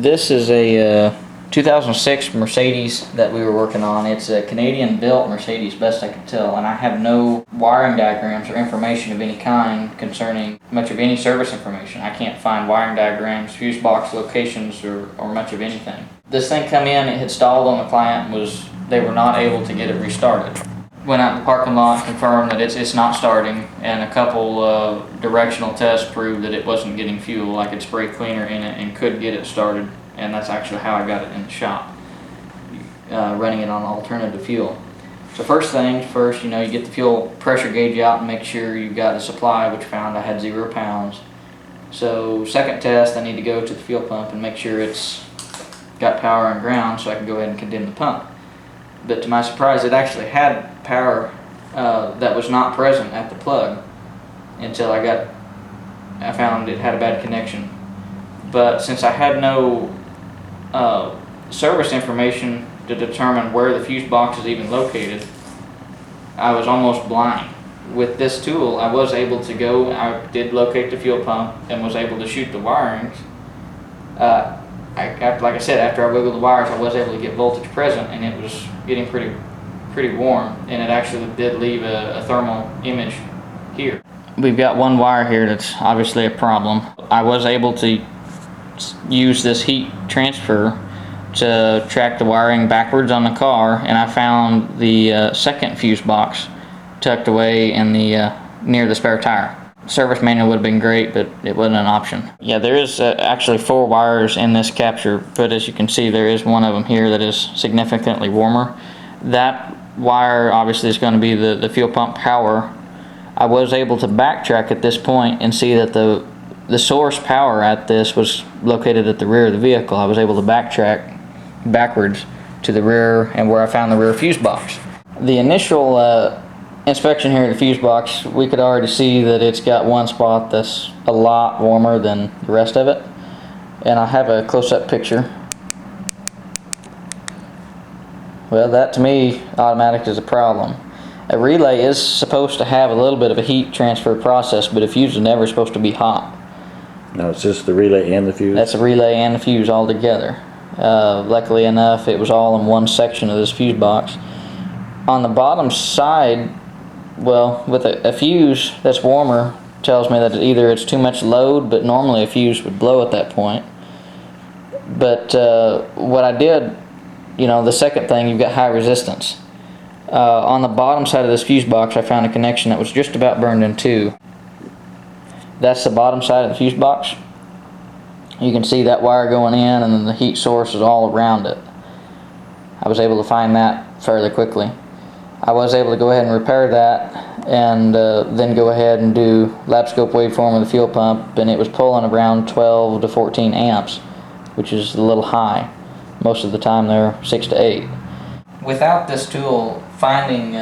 This is a 2006 Mercedes that we were working on. It's a Canadian-built Mercedes, best I could tell, and I have no wiring diagrams or information of any kind concerning much of any service information. I can't find wiring diagrams, fuse box locations, or much of anything. This thing come in, it had stalled on the client, they were not able to get it restarted. Went out in the parking lot, confirmed that it's not starting, and a couple directional tests proved that it wasn't getting fuel. I could spray cleaner in it and could get it started, and that's actually how I got it in the shop, running it on alternative fuel. So first things first, you get the fuel pressure gauge out and make sure you've got a supply, which found I had 0 pounds. So second test, I need to go to the fuel pump and make sure it's got power and ground so I can go ahead and condemn the pump. But to my surprise, it actually had power that was not present at the plug until I found it had a bad connection. But since I had no service information to determine where the fuse box is even located, I was almost blind. With this tool, I was able to go, I did locate the fuel pump and was able to shoot the wirings. Like I said, after I wiggled the wires, I was able to get voltage present, and it was getting pretty warm, and it actually did leave a thermal image here. We've got one wire here that's obviously a problem. I was able to use this heat transfer to track the wiring backwards on the car, and I found the second fuse box tucked away in the near the spare tire. Service manual would have been great, but it wasn't an option. Yeah, there is actually 4 wires in this capture, but as you can see, there is one of them here that is significantly warmer. That wire obviously is going to be the fuel pump power. I was able to backtrack at this point and see that the source power at this was located at the rear of the vehicle. I was able to backtrack backwards to the rear and where I found the rear fuse box. The initial inspection here at the fuse box, we could already see that it's got one spot that's a lot warmer than the rest of it, and I have a close-up picture. Well, that to me automatic is a problem. A relay is supposed to have a little bit of a heat transfer process, but a fuse is never supposed to be hot. No, it's just the relay and the fuse? That's a relay and the fuse all together. Luckily enough, it was all in one section of this fuse box. On the bottom side, well, with a fuse that's warmer tells me that either it's too much load, but normally a fuse would blow at that point. But what I did, the second thing, you've got high resistance. On the bottom side of this fuse box, I found a connection that was just about burned in two. That's the bottom side of the fuse box. You can see that wire going in, and then the heat source is all around it. I was able to find that fairly quickly. I was able to go ahead and repair that, and then go ahead and do lap scope waveform of the fuel pump, and it was pulling around 12 to 14 amps, which is a little high. Most of the time they're 6 to 8. Without this tool, finding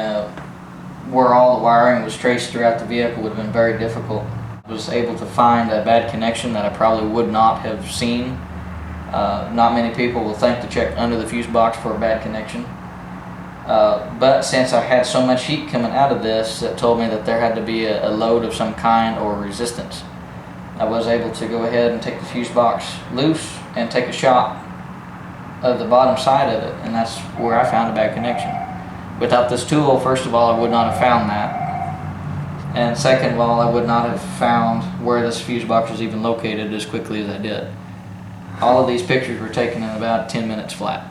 where all the wiring was traced throughout the vehicle would have been very difficult. I was able to find a bad connection that I probably would not have seen. Not many people will think to check under the fuse box for a bad connection. But since I had so much heat coming out of this, it told me that there had to be a load of some kind or resistance. I was able to go ahead and take the fuse box loose and take a shot of the bottom side of it, and that's where I found a bad connection. Without this tool, first of all, I would not have found that. And second of all, I would not have found where this fuse box was even located as quickly as I did. All of these pictures were taken in about 10 minutes flat.